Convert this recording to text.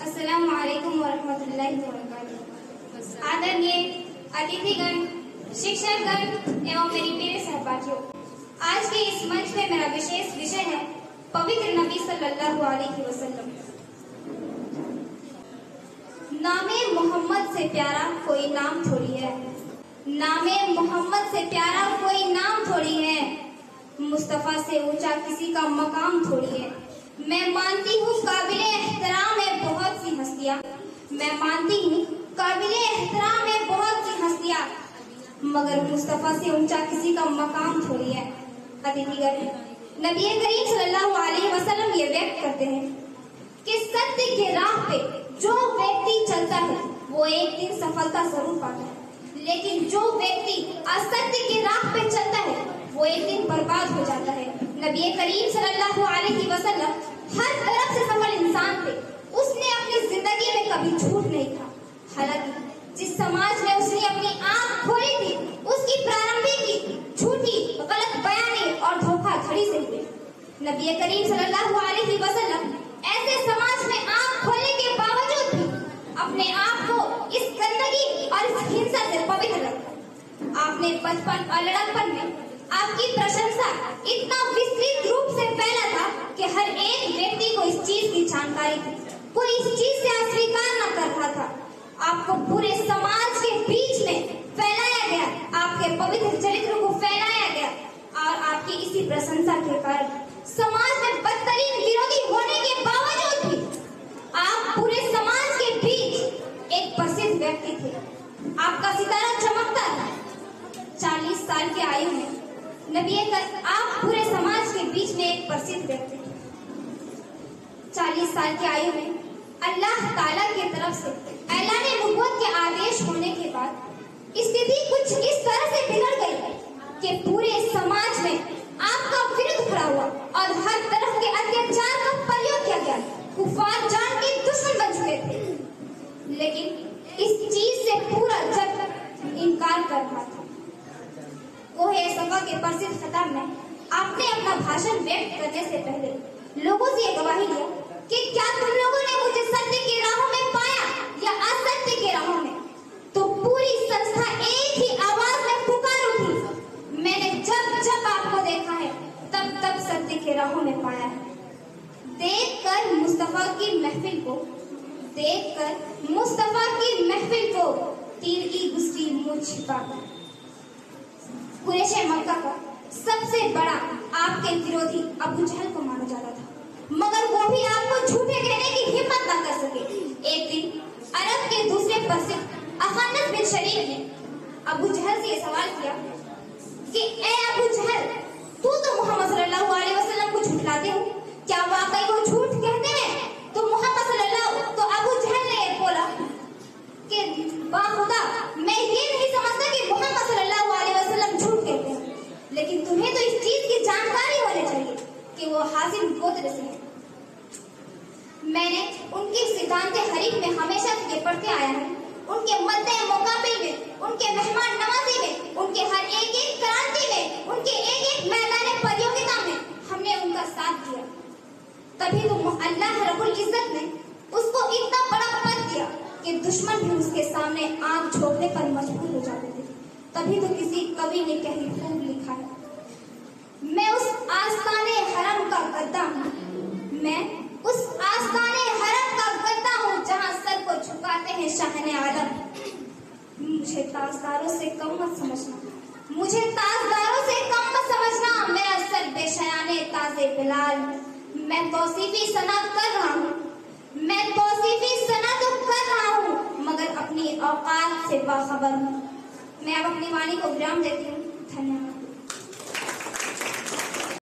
अस्सलामु अलैकुम वरहमतुल्लाहि वबरकातुहू। आदरणीय अतिथिगण, शिक्षकगण एवं मेरी प्रिय सहपाठियों, आज के इस मंच में मेरा विशेष विषय है पवित्र नबी सल्लल्लाहु अलैहि वसल्लम। नामे मोहम्मद से प्यारा कोई नाम थोड़ी है, नामे मोहम्मद से प्यारा कोई नाम थोड़ी है, मुस्तफा से ऊंचा किसी का मकाम थोड़ी है। मैं मानती हूँ काबिले एहतराम है बहुत सी हस्तियाँ, मैं मानती हूँ काबिले एहतराम है बहुत सी हस्तियाँ, मगर मुस्तफा से ऊंचा किसी का मकाम थोड़ी है। अतिथिगण, नबी करीम सल्लल्लाहु अलैहि वसल्लम ये व्यक्त करते हैं कि सत्य के राह पे जो व्यक्ति चलता है वो एक दिन सफलता जरूर पाता है, लेकिन जो व्यक्ति असत्य के राह पे चलता है वो एक दिन बर्बाद हो जाता है। नबी करीम सल्लल्लाहु अलैहि वसल्लम हर तरफ से सफल इंसान थे। उसने अपनी जिंदगी में कभी झूठ नहीं कहा। हालांकि जिस समाज में उसने अपनी आंख खोली थी उसकी प्रारंभिक झूठी, गलत बयानी और धोखाधड़ी से हुई। नबी करीम सल्लल्लाहु अलैहि वसल्लम ऐसे समाज में आंख खोलने के बावजूद भी अपने आप को इस गंदगी और इस हिंसा से पवित्र रखा। आपने बचपन और लड़कपन में आपकी प्रशंसा इतना विस्तृत रूप से फैला था कि हर एक व्यक्ति को इस चीज की जानकारी थी, कोई इस चीज से अस्वीकार न कर रहा था। आपको पूरे समाज के बीच में फैलाया गया, आपके पवित्र चरित्र को फैलाया गया और आपकी इसी प्रशंसा के कारण समाज में बदतरीन विरोधी होने के बावजूद भी आप पूरे समाज के बीच एक प्रसिद्ध व्यक्ति थे। आपका सितारा चमकता था। 40 साल की आयु में आप पूरे समाज के बीच में एक प्रसिद्ध व्यक्ति थे। 40 साल की आयु में अल्लाह ताला की तरफ से ऐलान नबूवत के आदेश होने के बाद स्थिति कुछ इस तरह से बिगड़ गई कि पूरे समाज में आपका विरोध खड़ा हुआ और हर तरह के अत्याचार का प्रयोग किया गया। कुफार जान के दुश्मन बन चुके थे, लेकिन इस चीज से पूरा जग इनकार कर रहा था। सफा के प्रसिद्ध खिताब में आपने अपना भाषण व्यक्त करने से पहले लोगों से यह गवाही दिया कि क्या तुम लोगों ने मुझे सत्य की राहों में पाया या असत्य की राहों में? तो पूरी संस्था एक ही आवाज में पुकार उठी, मैंने जब जब आपको देखा है तब तब सत्य की राहों में पाया है। देखकर मुस्तफा की महफिल को तीर की गुस्सी मुझ छिपाकर कुरैश मक्का का सबसे बड़ा आपके विरोधी अबू जहल को माना जाता था, मगर वो भी आपको झूठे कहने की हिम्मत न कर सके। एक दिन अरब के दूसरे प्रसिद्ध अखनस बिन शरीफ ने अबू जहल से यह सवाल किया कि ए अबू जहल, तू तो मोहम्मद सल्लल्लाहु अलैहि वसल्लम को झूठलाते हो, क्या वाकई वो झूठ कहते हैं? तो अबू जहल ने यह बोला कि बाखुदा, मैं ये नहीं समझता कि मोहम्मद सल्लल्लाहु अलैहि वसल्लम झूठ कहते हैं, लेकिन तुम्हें तो इस चीज की जानकारी होनी चाहिए कि वो हासिम गोत्र से है। मैंने उनके सिद्धांत हरीफ में हमेशा से पढ़ते आया है। उनके मद्दे मुकाबिल में, उनके मेहमान नवाजी में, उनके हर एक एक क्रांति में, उनके एक एक मैदान प्रतियोगिता में हमने उनका साथ दिया। तभी तो अल्लाह रब्बुल इज्जत ने उसको इतना बड़ा पद दिया कि दुश्मन भी उसके सामने आंख झोंकने पर मजबूर हो जाते थे। तभी तो किसी कवि ने कहीं खूब लिखा है, मैं उस आस्ताने हरम का गद्दा हूँ, मैं उस आस्ताने हरम का गद्दा हूँ जहाँ सर को झुकाते हैं शाहने आलम। मुझे ताजदारों से कम मत समझना, मुझे ताजदारों से कम मत समझना, मेरा सर बेशयाने ताजे बिलाल। मैं तौसीफी सना कर रहा हूँ, मैं तौसीफी सना तो कर रहा हूँ, मगर अपनी औकात से बाखबर हूँ। मैं अब अपनी वाणी को विराम देती हूँ। धन्यवाद।